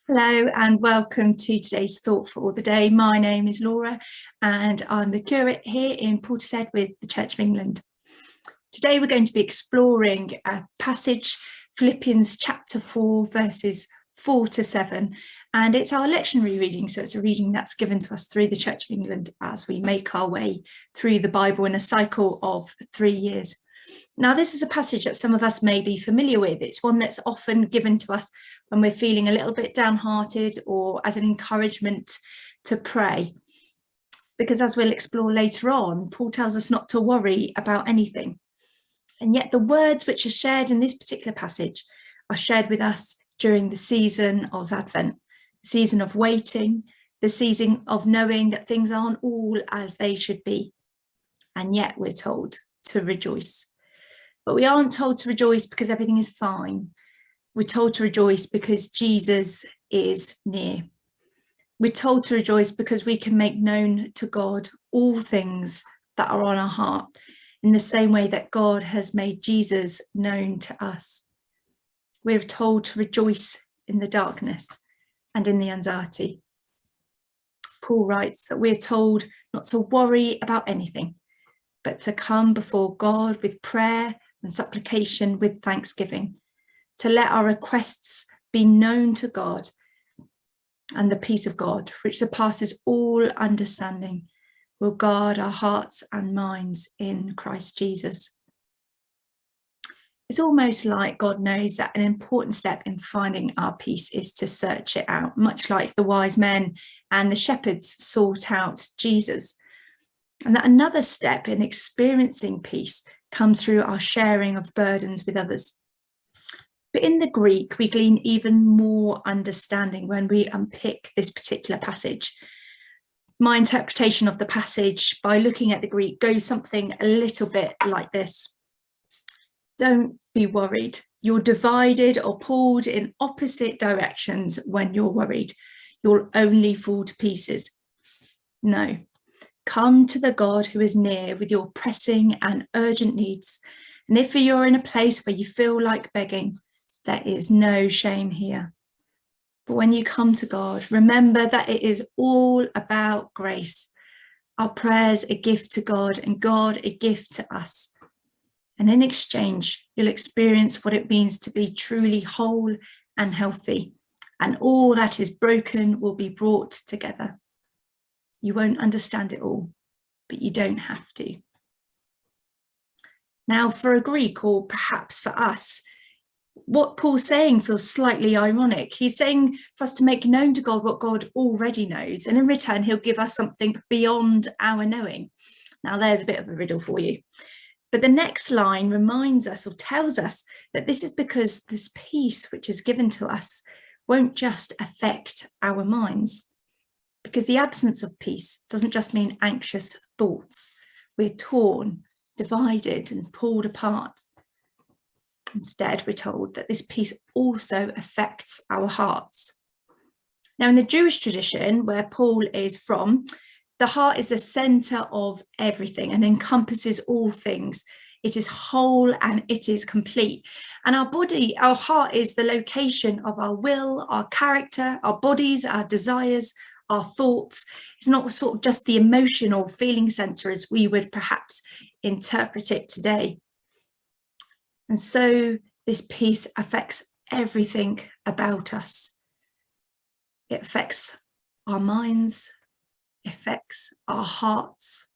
Hello and welcome to today's Thought for the Day. My name is Laura and I'm the curate here in Portishead with the Church of England. Today we're going to be exploring a passage, Philippians chapter 4 verses 4 to 7, and it's our lectionary reading, so it's a reading that's given to us through the Church of England as we make our way through the Bible in a cycle of 3 years. Now, this is a passage that some of us may be familiar with. It's one that's often given to us when we're feeling a little bit downhearted or as an encouragement to pray. Because as we'll explore later on, Paul tells us not to worry about anything. And yet the words which are shared in this particular passage are shared with us during the season of Advent, the season of waiting, the season of knowing that things aren't all as they should be. And yet we're told to rejoice. But we aren't told to rejoice because everything is fine. We're told to rejoice because Jesus is near. We're told to rejoice because we can make known to God all things that are on our heart in the same way that God has made Jesus known to us. We're told to rejoice in the darkness and in the anxiety. Paul writes that we're told not to worry about anything, but to come before God with prayer and supplication with thanksgiving, to let our requests be known to God, and the peace of God, which surpasses all understanding, will guard our hearts and minds in Christ Jesus. It's almost like God knows that an important step in finding our peace is to search it out, much like the wise men and the shepherds sought out Jesus. And that another step in experiencing peace comes through our sharing of burdens with others. But in the Greek, we glean even more understanding when we unpick this particular passage. My interpretation of the passage by looking at the Greek goes something a little bit like this. Don't be worried. You're divided or pulled in opposite directions when you're worried. You'll only fall to pieces. No. Come to the God who is near with your pressing and urgent needs. And if you're in a place where you feel like begging, there is no shame here. But when you come to God, remember that it is all about grace. Our prayers a gift to God and God a gift to us. And in exchange, you'll experience what it means to be truly whole and healthy. And all that is broken will be brought together. You won't understand it all, but you don't have to. Now, for a Greek, or perhaps for us, what Paul's saying feels slightly ironic. He's saying for us to make known to God what God already knows, and in return, he'll give us something beyond our knowing. Now, there's a bit of a riddle for you. But the next line reminds us or tells us that this is because this peace which is given to us won't just affect our minds. Because the absence of peace doesn't just mean anxious thoughts. We're torn, divided, and pulled apart. Instead, we're told that this peace also affects our hearts. Now, in the Jewish tradition, where Paul is from, the heart is the centre of everything and encompasses all things. It is whole and it is complete. And our body, our heart is the location of our will, our character, our bodies, our desires, our thoughts. It's not sort of just the emotional feeling centre as we would perhaps interpret it today. And so this peace affects everything about us. It affects our minds, it affects our hearts.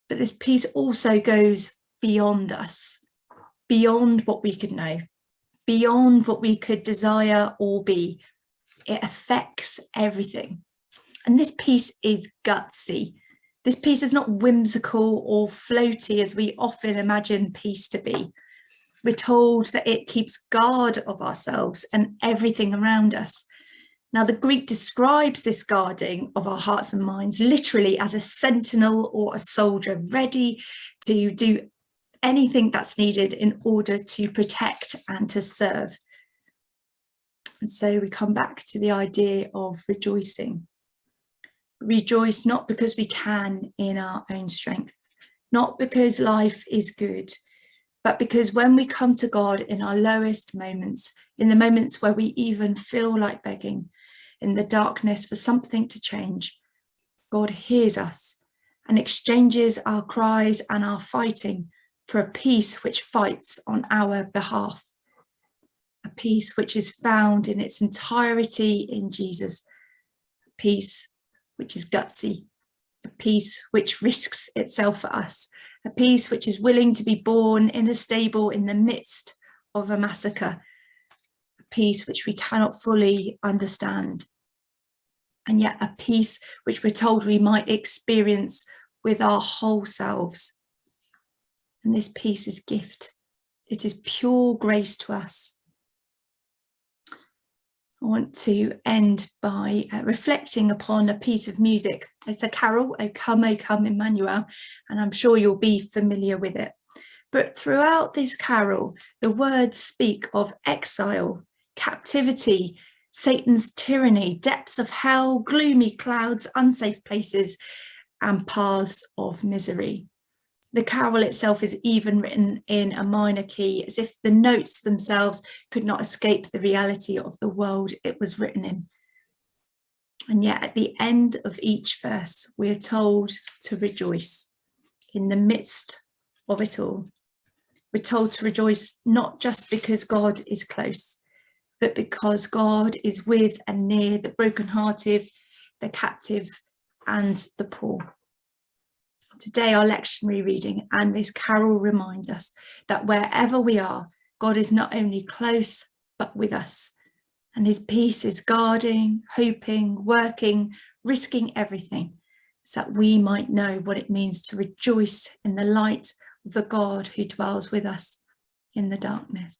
But this peace also goes beyond us, beyond what we could know, beyond what we could desire or be. It affects everything. And this peace is gutsy. This peace is not whimsical or floaty as we often imagine peace to be. We're told that it keeps guard of ourselves and everything around us. Now, the Greek describes this guarding of our hearts and minds literally as a sentinel or a soldier ready to do anything that's needed in order to protect and to serve. And so we come back to the idea of rejoicing. Rejoice not because we can in our own strength, not because life is good, but because when we come to God in our lowest moments, in the moments where we even feel like begging, in the darkness for something to change, God hears us and exchanges our cries and our fighting for a peace which fights on our behalf. A peace which is found in its entirety in Jesus. A peace which is gutsy. A peace which risks itself for us. A peace which is willing to be born in a stable in the midst of a massacre. A peace which we cannot fully understand. And yet a peace which we're told we might experience with our whole selves. And this peace is gift. It is pure grace to us. I want to end by reflecting upon a piece of music. It's a carol, O Come, Emmanuel, and I'm sure you'll be familiar with it. But throughout this carol, the words speak of exile, captivity, Satan's tyranny, depths of hell, gloomy clouds, unsafe places, and paths of misery. The carol itself is even written in a minor key, as if the notes themselves could not escape the reality of the world it was written in. And yet at the end of each verse, we are told to rejoice in the midst of it all. We're told to rejoice not just because God is close, but because God is with and near the brokenhearted, the captive, and the poor. Today, our lectionary reading and this carol reminds us that wherever we are, God is not only close, but with us. And his peace is guarding, hoping, working, risking everything, so that we might know what it means to rejoice in the light of the God who dwells with us in the darkness.